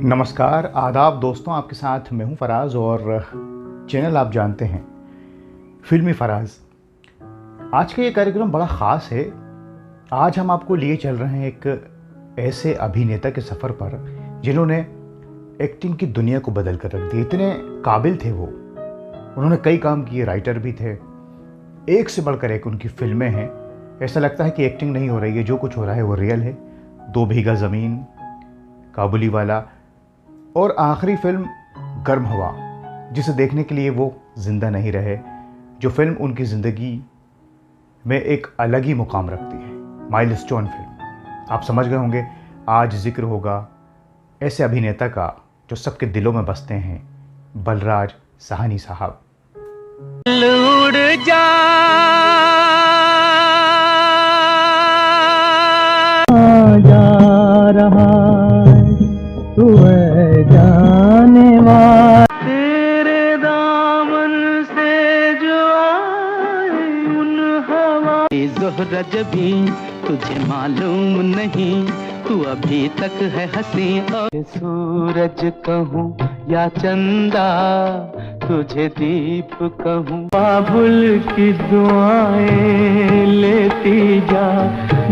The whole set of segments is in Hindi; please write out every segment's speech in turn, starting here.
नमस्कार, आदाब दोस्तों, आपके साथ मैं हूं फराज और चैनल आप जानते हैं फिल्मी फराज। आज का ये कार्यक्रम बड़ा ख़ास है। आज हम आपको लिए चल रहे हैं एक ऐसे अभिनेता के सफ़र पर जिन्होंने एक्टिंग की दुनिया को बदल कर रख दिया। इतने काबिल थे वो, उन्होंने कई काम किए, राइटर भी थे, एक से बढ़कर एक उनकी फिल्में हैं। ऐसा लगता है कि एक्टिंग नहीं हो रही है, जो कुछ हो रहा है वो रियल है। 2 बीघा ज़मीन, काबुलीवाला और आखिरी फिल्म गर्म हवा, जिसे देखने के लिए वो ज़िंदा नहीं रहे, जो फिल्म उनकी ज़िंदगी में एक अलग ही मुकाम रखती है, माइलस्टोन फिल्म। आप समझ गए होंगे आज जिक्र होगा ऐसे अभिनेता का जो सबके दिलों में बसते हैं, बलराज साहनी साहब। उड़ जा रहा तू जाने वाला, तेरे दामन से जो आए उन हवा ज़ोहरज भी तुझे मालूम नहीं, तू अभी तक है हंसी। और सूरज कहूँ या चंदा, तुझे दीप कहूँ, बाबुल की दुआएं लेती जा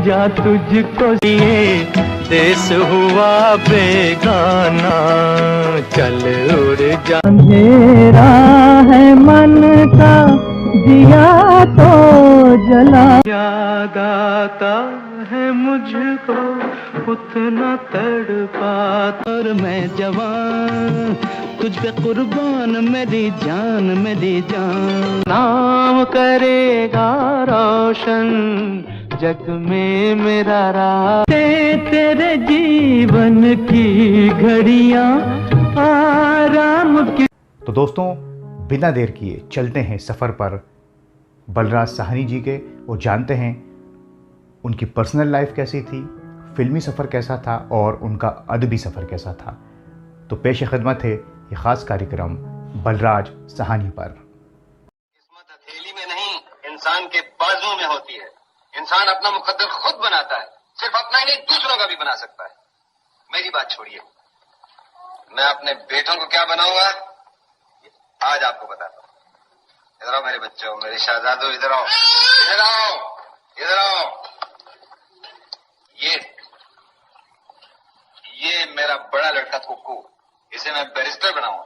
जा तुझको ये देश हुआ बेगाना, चल उड़ जा। अंधेरा है मन का दिया तो जला, याद आता है मुझको उतना तड़पाता, और मैं जवान तुझ पे कुर्बान, मेरी जान नाम करेगा रोशन जग में मेरा राज, तेरे जीवन की घड़ियां आराम की। तो दोस्तों, बिना देर किए चलते हैं सफ़र पर बलराज साहनी जी के और जानते हैं उनकी पर्सनल लाइफ कैसी थी, फिल्मी सफ़र कैसा था और उनका अदबी सफ़र कैसा था। तो पेश खिदमत है ये ख़ास कार्यक्रम बलराज साहनी पर। किस्मत हथेली में नहीं, इंसान के बाजू में होती है। इंसान अपना मुकद्दर खुद बनाता है, सिर्फ अपना ही नहीं दूसरों का भी बना सकता है। मेरी बात छोड़िए, मैं अपने बेटों को क्या बनाऊंगा आज आपको बताता हूँ। इधर आओ मेरे बच्चों, मेरे शहजादों, इधर आओ, इधर आओ, इधर आओ। ये मेरा बड़ा लड़का कुक्कू, इसे मैं बैरिस्टर बनाऊंगा।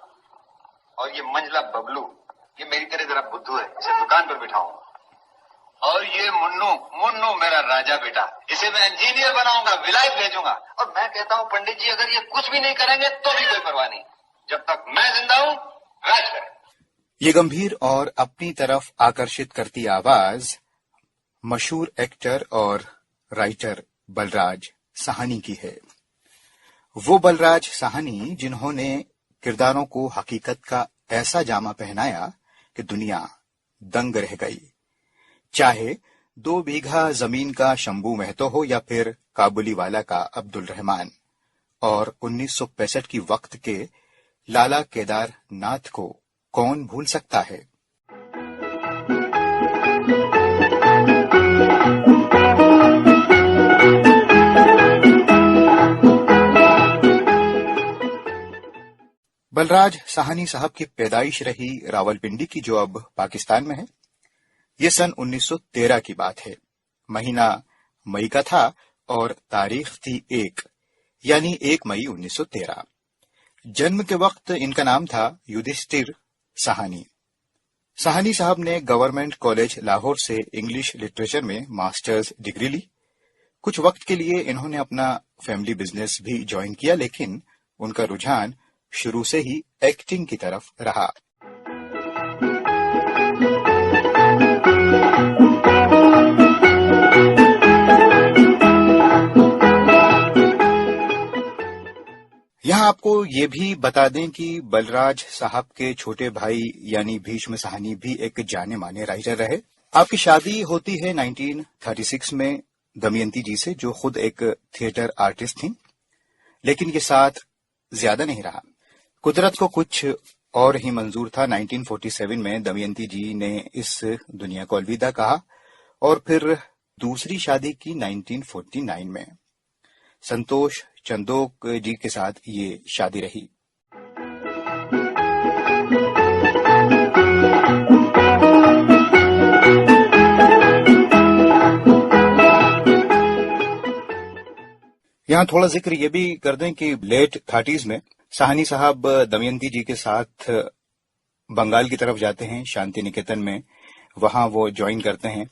और ये मंजला बबलू, ये मेरी तरह जरा बुद्धू है, इसे दुकान पर बिठाऊंगा। और ये मुन्नू मेरा राजा बेटा, इसे मैं इंजीनियर बनाऊंगा, विलायत भेजूंगा। और मैं कहता हूँ पंडित जी, अगर ये कुछ भी नहीं करेंगे तो भी कोई परवाह नहीं, जब तक मैं जिंदा हूँ राज करें। ये गंभीर और अपनी तरफ आकर्षित करती आवाज मशहूर एक्टर और राइटर बलराज साहनी की है। वो बलराज साहनी जिन्होंने किरदारों को हकीकत का ऐसा जामा पहनाया कि दुनिया दंग रह गई। चाहे 2 बीघा जमीन का शंभू महतो हो या फिर काबुलीवाला का अब्दुल रहमान, और 1965 की वक्त के लाला केदार नाथ को कौन भूल सकता है। बलराज साहनी साहब की पैदाइश रही रावलपिंडी की, जो अब पाकिस्तान में है। ये सन 1913 की बात है। महीना मई का था और तारीख थी 1 यानी 1 मई 1913। जन्म के वक्त इनका नाम था युधिष्ठिर साहनी। साहनी साहब ने गवर्नमेंट कॉलेज लाहौर से इंग्लिश लिटरेचर में मास्टर्स डिग्री ली। कुछ वक्त के लिए इन्होंने अपना फैमिली बिजनेस भी ज्वाइन किया, लेकिन उनका रुझान शुरू से ही एक्टिंग की तरफ रहा। यहाँ आपको ये भी बता दें कि बलराज साहब के छोटे भाई यानी भीष्म साहनी भी एक जाने माने राइटर रहे। आपकी शादी होती है 1936 में दमयंती जी से, जो खुद एक थिएटर आर्टिस्ट थी, लेकिन ये साथ ज्यादा नहीं रहा। कुदरत को कुछ और ही मंजूर था 1947 में दमयंती जी ने इस दुनिया को अलविदा कहा और फिर दूसरी शादी की 1949 में। संतोष चंदोक जी के साथ ये शादी रही। यहाँ थोड़ा जिक्र ये भी कर दें कि लेट 30s में साहनी साहब दमयंती जी के साथ बंगाल की तरफ जाते हैं, शांति निकेतन में। वहां वो ज्वाइन करते हैं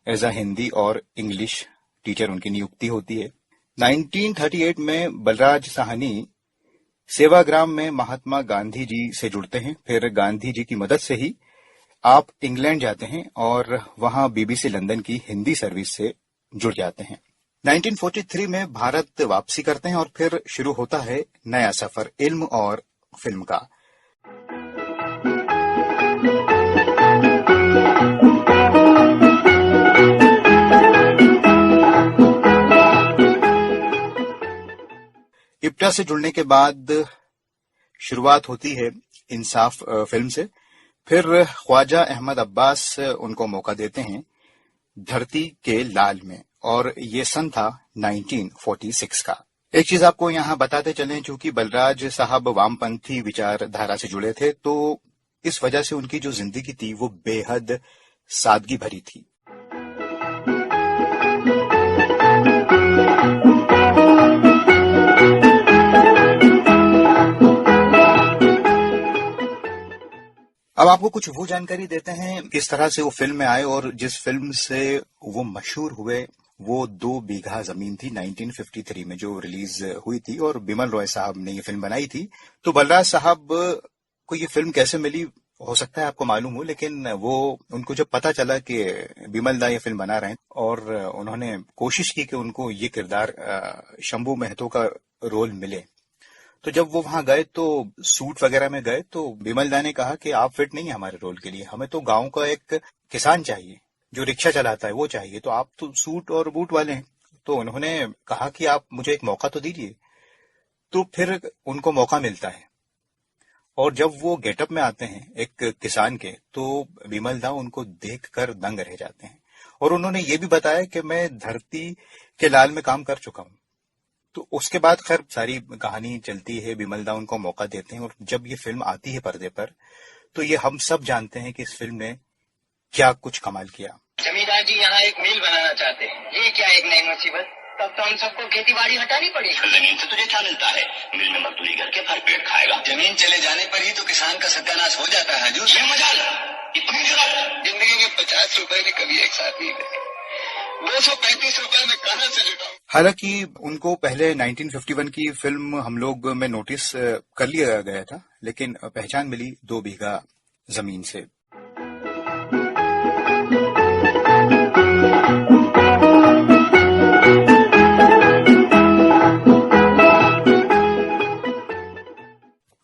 एज अ हिंदी और इंग्लिश टीचर, उनकी नियुक्ति होती है। 1938 में बलराज साहनी सेवाग्राम में महात्मा गांधी जी से जुड़ते हैं। फिर गांधी जी की मदद से ही आप इंग्लैंड जाते हैं और वहां बीबीसी लंदन की हिंदी सर्विस से जुड़ जाते हैं। 1943 में भारत वापसी करते हैं और फिर शुरू होता है नया सफर इल्म और फिल्म का। इप्टा से जुड़ने के बाद शुरुआत होती है इंसाफ फिल्म से। फिर ख्वाजा अहमद अब्बास उनको मौका देते हैं धरती के लाल में, और ये सन था 1946 का। एक चीज आपको यहाँ बताते चलें, चूंकि बलराज साहब वामपंथी विचारधारा से जुड़े थे, तो इस वजह से उनकी जो जिंदगी थी वो बेहद सादगी भरी थी। अब आपको कुछ वो जानकारी देते हैं किस तरह से वो फिल्म में आए, और जिस फिल्म से वो मशहूर हुए वो 2 बीघा जमीन थी 1953 में जो रिलीज हुई थी, और बिमल रॉय साहब ने ये फिल्म बनाई थी। तो बलराज साहब को ये फिल्म कैसे मिली हो सकता है आपको मालूम हो, लेकिन वो उनको जब पता चला कि बिमल दा ये फिल्म बना रहे हैं और उन्होंने कोशिश की कि उनको ये किरदार शंभू महतो का रोल मिले, तो जब वो वहां गए तो सूट वगैरह में गए तो बिमल दा ने कहा कि आप फिट नहीं है हमारे रोल के लिए, हमें तो गांव का एक किसान चाहिए जो रिक्शा चलाता है वो चाहिए, तो आप तो सूट और बूट वाले हैं। तो उन्होंने कहा कि आप मुझे एक मौका तो दीजिए। तो फिर उनको मौका मिलता है, और जब वो गेटअप में आते हैं एक किसान के, तो बिमल दा उनको देखकर दंग रह जाते हैं। और उन्होंने ये भी बताया कि मैं धरती के लाल में काम कर चुका हूं। तो उसके बाद खैर सारी कहानी चलती है, बिमल दा उनको मौका देते हैं, और जब ये फिल्म आती है पर्दे पर तो ये हम सब जानते हैं कि इस फिल्म ने क्या कुछ कमाल किया। जमींदार जी यहाँ एक मिल बनाना चाहते हैं, ये क्या एक नई मुसीबत। तब तो हम सबको खेती बाड़ी हटानी पड़ेगी। जमीन से तुझे क्या मिलता है? मिल में मजदूरी करके भर पेट खाएगा। जमीन चले जाने पर ही तो किसान का सत्यानाश हो जाता है। जो मजाल इतनी जिंदगी में 50 रुपए भी कभी एक साथ नहीं लगे, 235 रुपए में कहां से जुटाऊं। हालांकि उनको पहले 1951 की फिल्म हम लोग में नोटिस कर लिया गया था, लेकिन पहचान मिली 2 बीघा जमीन से।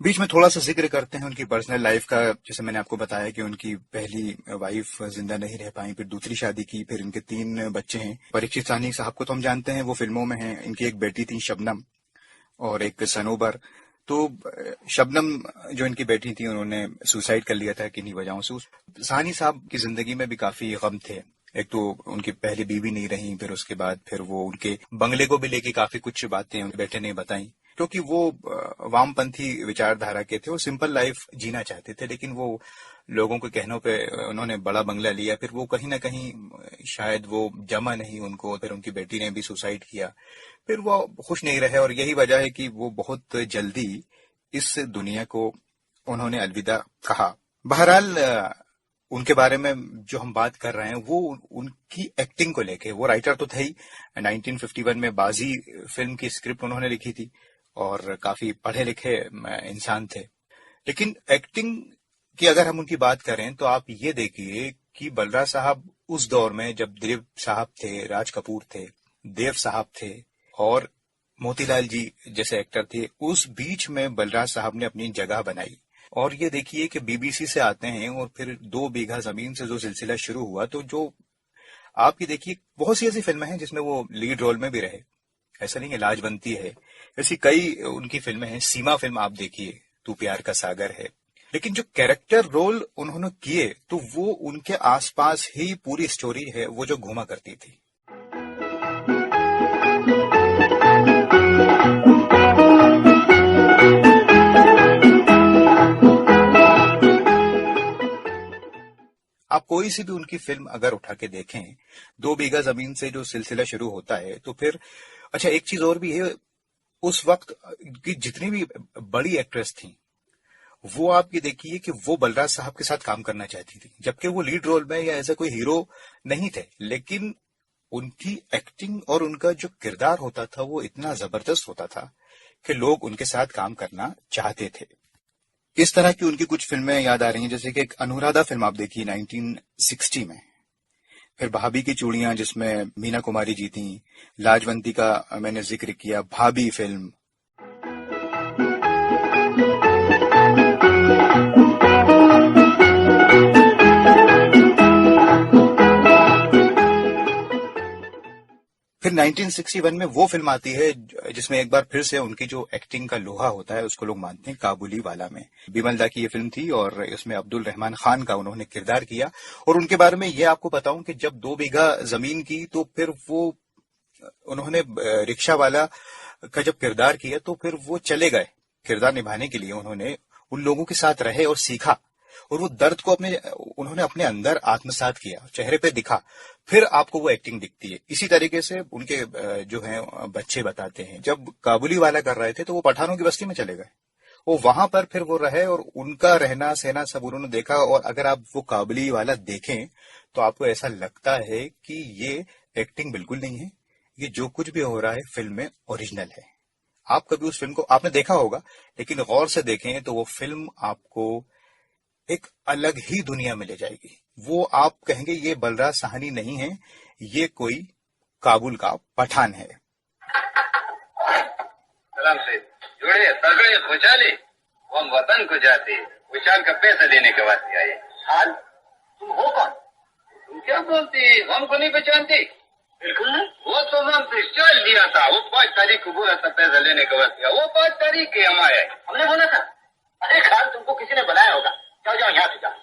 बीच में थोड़ा सा जिक्र करते हैं उनकी पर्सनल लाइफ का। जैसे मैंने आपको बताया कि उनकी पहली वाइफ जिंदा नहीं रह पाई, फिर दूसरी शादी की, फिर इनके 3 बच्चे हैं। परीक्षित साहनी साहब को तो हम जानते हैं, वो फिल्मों में हैं। इनकी एक बेटी थी शबनम और एक सनोबर। तो शबनम जो इनकी बेटी थी उन्होंने सुसाइड कर लिया था किन्हीं वजहों से। साहनी साहब की जिंदगी में भी काफी गम थे। एक तो उनकी पहली बीवी नहीं रही, फिर उसके बाद फिर वो उनके बंगले को भी लेके काफी कुछ बातें उनके बेटे ने बताई, क्योंकि वो वामपंथी विचारधारा के थे। वो सिंपल लाइफ जीना चाहते थे, लेकिन वो लोगों के कहनों पे उन्होंने बड़ा बंगला लिया। फिर वो कहीं ना कहीं शायद वो जमा नहीं उनको, फिर उनकी बेटी ने भी सुसाइड किया। फिर वो खुश नहीं रहे, और यही वजह है कि वो बहुत जल्दी इस दुनिया को उन्होंने अलविदा कहा। बहरहाल उनके बारे में जो हम बात कर रहे हैं वो उनकी एक्टिंग को लेके, वो राइटर तो थे ही। 1951 में बाजी फिल्म की स्क्रिप्ट उन्होंने लिखी थी और काफी पढ़े लिखे इंसान थे। लेकिन एक्टिंग की अगर हम उनकी बात करें तो आप ये देखिए कि बलराज साहब उस दौर में जब दिलीप साहब थे, राज कपूर थे, देव साहब थे और मोतीलाल जी जैसे एक्टर थे, उस बीच में बलराज साहब ने अपनी जगह बनाई। और ये देखिए कि बीबीसी से आते हैं और फिर 2 बीघा जमीन से जो सिलसिला शुरू हुआ, तो जो आप ये देखिए बहुत सी ऐसी फिल्में हैं जिसमें वो लीड रोल में भी रहे। ऐसा नहीं है, लाजवंती है, ऐसी कई उनकी फिल्में हैं। सीमा फिल्म आप देखिए, तू प्यार का सागर है, लेकिन जो कैरेक्टर रोल उन्होंने किए तो वो उनके आसपास ही पूरी स्टोरी है वो जो घूमा करती थी। आप कोई सी भी उनकी फिल्म अगर उठा के देखें, 2 बीघा जमीन से जो सिलसिला शुरू होता है, तो फिर अच्छा एक चीज और भी है, उस वक्त की जितनी भी बड़ी एक्ट्रेस थी वो आप ये देखिए कि वो बलराज साहब के साथ काम करना चाहती थी, जबकि वो लीड रोल में या ऐसा कोई हीरो नहीं थे, लेकिन उनकी एक्टिंग और उनका जो किरदार होता था वो इतना जबरदस्त होता था कि लोग उनके साथ काम करना चाहते थे। इस तरह की उनकी कुछ फिल्में याद आ रही हैं, जैसे कि एक अनुराधा फिल्म आप देखिए 1960 में, फिर भाभी की चूड़ियां जिसमें मीना कुमारी जी थी, लाजवंती का मैंने जिक्र किया, भाभी फिल्म, फिर 1961 में वो फिल्म आती है जिसमें एक बार फिर से उनकी जो एक्टिंग का लोहा होता है उसको लोग मानते हैं, काबुली वाला में बिमल दा की ये फिल्म थी और इसमें अब्दुल रहमान खान का उन्होंने किरदार किया। और उनके बारे में ये आपको बताऊं कि जब 2 बीघा जमीन की तो फिर वो उन्होंने रिक्शा वाला का जब किरदार किया तो फिर वो चले गए किरदार निभाने के लिए, उन्होंने उन लोगों के साथ रहे और सीखा और वो दर्द को उन्होंने अपने अंदर आत्मसात किया, चेहरे पे दिखा, फिर आपको वो एक्टिंग दिखती है। इसी तरीके से उनके जो हैं बच्चे बताते हैं, जब काबुली वाला कर रहे थे तो वो पठानों की बस्ती में चले गए, वो वहां पर फिर वो रहे और उनका रहना सहना सब उन्होंने देखा। और अगर आप वो काबुली वाला देखें तो आपको ऐसा लगता है कि ये एक्टिंग बिल्कुल नहीं है, ये जो कुछ भी हो रहा है फिल्म में ओरिजिनल है। आप कभी उस फिल्म को आपने देखा होगा, लेकिन गौर से देखें तो वो फिल्म आपको एक अलग ही दुनिया में ले जाएगी। वो आप कहेंगे ये बलराज साहनी नहीं है, ये कोई काबुल का पठान है। सलाम से जुड़े तगड़े खुशाली, हम वतन को जाते खुशाल का पैसा देने के वास्ते आए। हाल तुम हो कौन? तुम क्या बोलती? हमको नहीं पहचानती? बिल्कुल नहीं। वो तो हम पिस्टल दिया था, वो 5 तारीख को बोला था पैसा लेने के वास्ते, वो 5 तारीख के हम आए। हमने बोला था? अरे खाल तुमको किसी ने बनाया होगा, जाओ जाओ यहाँ से जाओ।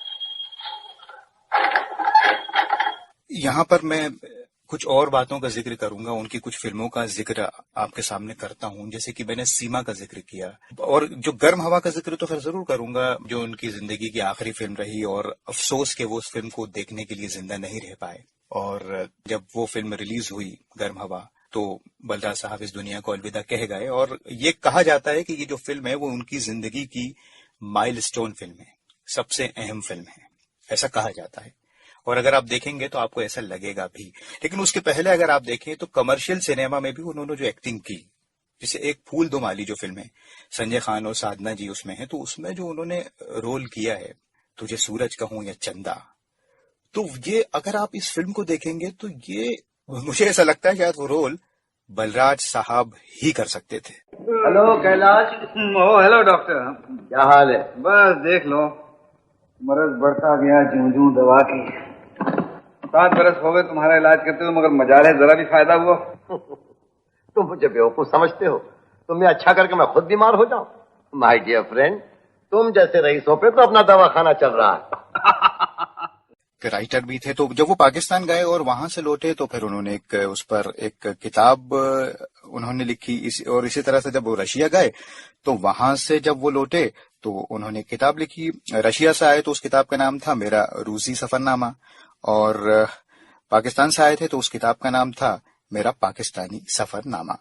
यहाँ पर मैं कुछ और बातों का जिक्र करूंगा, उनकी कुछ फिल्मों का जिक्र आपके सामने करता हूं, जैसे कि मैंने सीमा का जिक्र किया, और जो गर्म हवा का जिक्र तो फिर जरूर करूंगा, जो उनकी जिंदगी की आखिरी फिल्म रही और अफसोस के वो उस फिल्म को देखने के लिए जिंदा नहीं रह पाए। और जब वो फिल्म रिलीज हुई गर्म हवा तो बलराज साहब इस दुनिया को अलविदा कह गए। और ये कहा जाता है कि ये जो फिल्म है वो उनकी जिंदगी की माइलस्टोन फिल्म है, सबसे अहम फिल्म है, ऐसा कहा जाता है। और अगर आप देखेंगे तो आपको ऐसा लगेगा भी। लेकिन उसके पहले अगर आप देखें तो कमर्शियल सिनेमा में भी उन्होंने जो एक्टिंग की, जैसे एक फूल दो माली जो फिल्म है, संजय खान और साधना जी उसमें है, तो उसमें जो उन्होंने रोल किया है, तुझे सूरज कहूं या चंदा, तो ये अगर आप इस फिल्म को देखेंगे तो ये मुझे ऐसा लगता है शायद वो रोल बलराज साहब ही कर सकते थे। हेलो कैलाश। हेलो डॉक्टर, क्या हाल है? बस देख लो, मर्ज बढ़ता गया जूं जूं दवा की। 7 बरस हो गए तुम्हारा इलाज करते हो, मगर मजाल है जरा भी फायदा हुआ? तुम मुझे बेवकूफ समझते हो? तुम्हें अच्छा करके मैं खुद बीमार हो जाऊं? माय डियर फ्रेंड, तुम जैसे रईसों पे तो अपना दवाखाना चल रहा है। राइटर भी थे, तो जब वो पाकिस्तान गए और वहां से लौटे तो फिर उन्होंने उस पर एक किताब उन्होंने लिखी। और इसी तरह से जब वो रशिया गए तो वहां से जब वो लौटे तो उन्होंने किताब लिखी। रशिया से आए तो उस किताब का नाम था मेरा रूसी सफरनामा, और पाकिस्तान से आए थे तो उस किताब का नाम था मेरा पाकिस्तानी सफरनामा।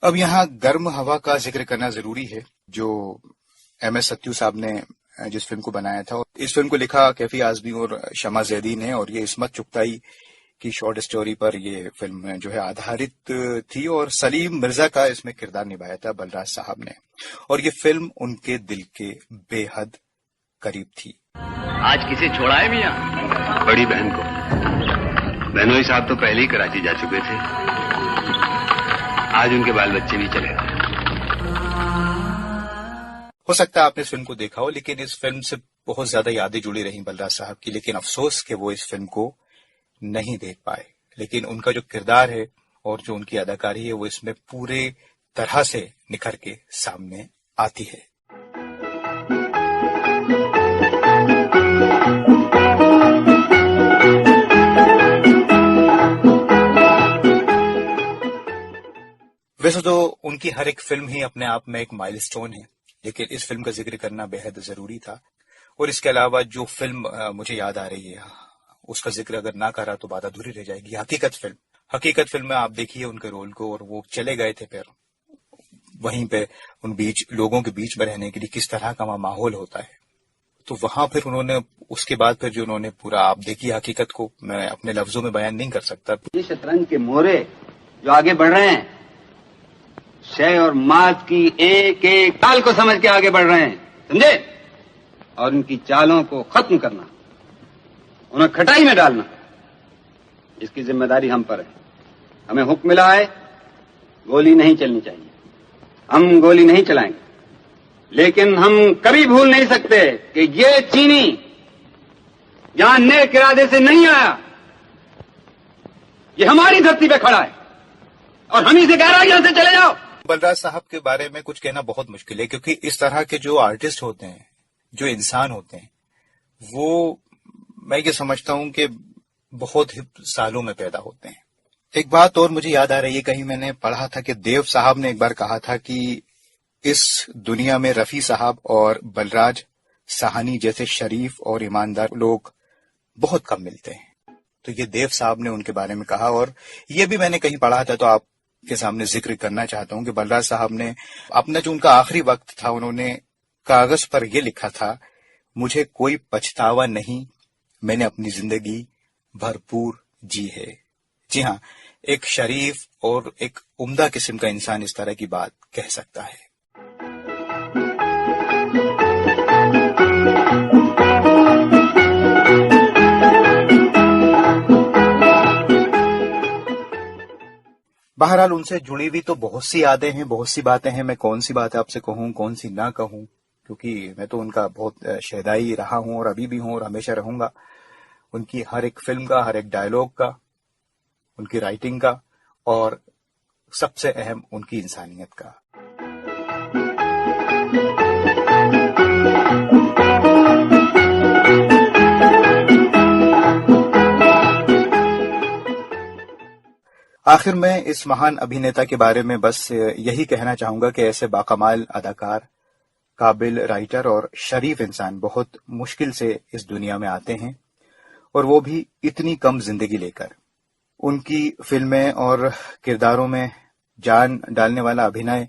अब यहाँ गर्म हवा का जिक्र करना जरूरी है, जो MS सत्यू साहब ने जिस फिल्म को बनाया था। इस फिल्म को लिखा कैफी आजमी और शमा जैदी ने, और ये इस्मत चुगताई की शॉर्ट स्टोरी पर ये फिल्म जो है आधारित थी, और सलीम मिर्जा का इसमें किरदार निभाया था बलराज साहब ने, और ये फिल्म उनके दिल के बेहद करीब थी। आज किसे छोड़ा है मियां? बड़ी बहन को। बहनोई साहब तो पहले ही कराची जा चुके थे, आज उनके बाल बच्चे भी चले गए। हो सकता है आपने इस फिल्म को देखा हो, लेकिन इस फिल्म से बहुत ज्यादा यादें जुड़ी रही बलराज साहब की, लेकिन अफसोस कि वो इस फिल्म को नहीं देख पाए, लेकिन उनका जो किरदार है और जो उनकी अदाकारी है वो इसमें पूरे तरह से निखर के सामने आती है। वैसे तो उनकी हर एक फिल्म ही अपने आप में एक माइलस्टोन है, लेकिन इस फिल्म का जिक्र करना बेहद जरूरी था। और इसके अलावा जो फिल्म मुझे याद आ रही है, उसका जिक्र अगर ना करा तो बात अधूरी रह जाएगी। हकीकत फिल्म में आप देखिए उनके रोल को, और वो चले गए थे फिर वहीं पे उन लोगों के बीच में रहने के लिए किस तरह का वहां माहौल होता है। तो वहां फिर उन्होंने उसके बाद फिर जो उन्होंने पूरा, आप देखिए हकीकत को मैं अपने लफ्जों में बयान नहीं कर सकता। ये शतरंज के मोहरे जो आगे बढ़ रहे हैं, शय और मात की एक एक चाल को समझ के आगे बढ़ रहे हैं, समझे? और उनकी चालों को खत्म करना, उन्हें खटाई में डालना, इसकी जिम्मेदारी हम पर है। हमें हुक्म मिला है गोली नहीं चलनी चाहिए, हम गोली नहीं चलाएंगे, लेकिन हम कभी भूल नहीं सकते कि ये चीनी यहां नेक इरादे से नहीं आया, ये हमारी धरती पे खड़ा है और हम ही से कह रहा है यहां से चले जाओ। बलराज साहब के बारे में कुछ कहना बहुत मुश्किल है, क्योंकि इस तरह के जो आर्टिस्ट होते हैं, जो इंसान होते हैं, वो मैं ये समझता हूं कि बहुत ही सालों में पैदा होते हैं। एक बात और मुझे याद आ रही है, कहीं मैंने पढ़ा था कि देव साहब ने एक बार कहा था कि इस दुनिया में रफी साहब और बलराज साहनी जैसे शरीफ और ईमानदार लोग बहुत कम मिलते हैं। तो ये देव साहब ने उनके बारे में कहा, और ये भी मैंने कहीं पढ़ा था, तो आपके सामने जिक्र करना चाहता हूं कि बलराज साहब ने अपना जो उनका आखिरी वक्त था, उन्होंने कागज पर यह लिखा था, मुझे कोई पछतावा नहीं, मैंने अपनी जिंदगी भरपूर जी है। जी हाँ, एक शरीफ और एक उम्दा किस्म का इंसान इस तरह की बात कह सकता है। बहरहाल उनसे जुड़ी हुई तो बहुत सी यादें हैं, बहुत सी बातें हैं। मैं कौन सी बातें आपसे कहूं, कौन सी ना कहूं, क्योंकि मैं तो उनका बहुत शहदाई रहा हूं और अभी भी हूं और हमेशा रहूंगा। उनकी हर एक फिल्म का, हर एक डायलॉग का, उनकी राइटिंग का, और सबसे अहम उनकी इंसानियत का। आखिर में इस महान अभिनेता के बारे में बस यही कहना चाहूंगा कि ऐसे बाकमाल अदाकार, काबिल राइटर और शरीफ इंसान बहुत मुश्किल से इस दुनिया में आते हैं, और वो भी इतनी कम जिंदगी लेकर। उनकी फिल्में और किरदारों में जान डालने वाला अभिनय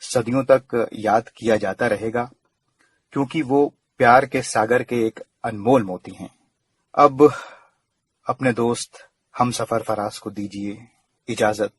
सदियों तक याद किया जाता रहेगा, क्योंकि वो प्यार के सागर के एक अनमोल मोती हैं। अब अपने दोस्त हमसफर फराज को दीजिए इजाजत।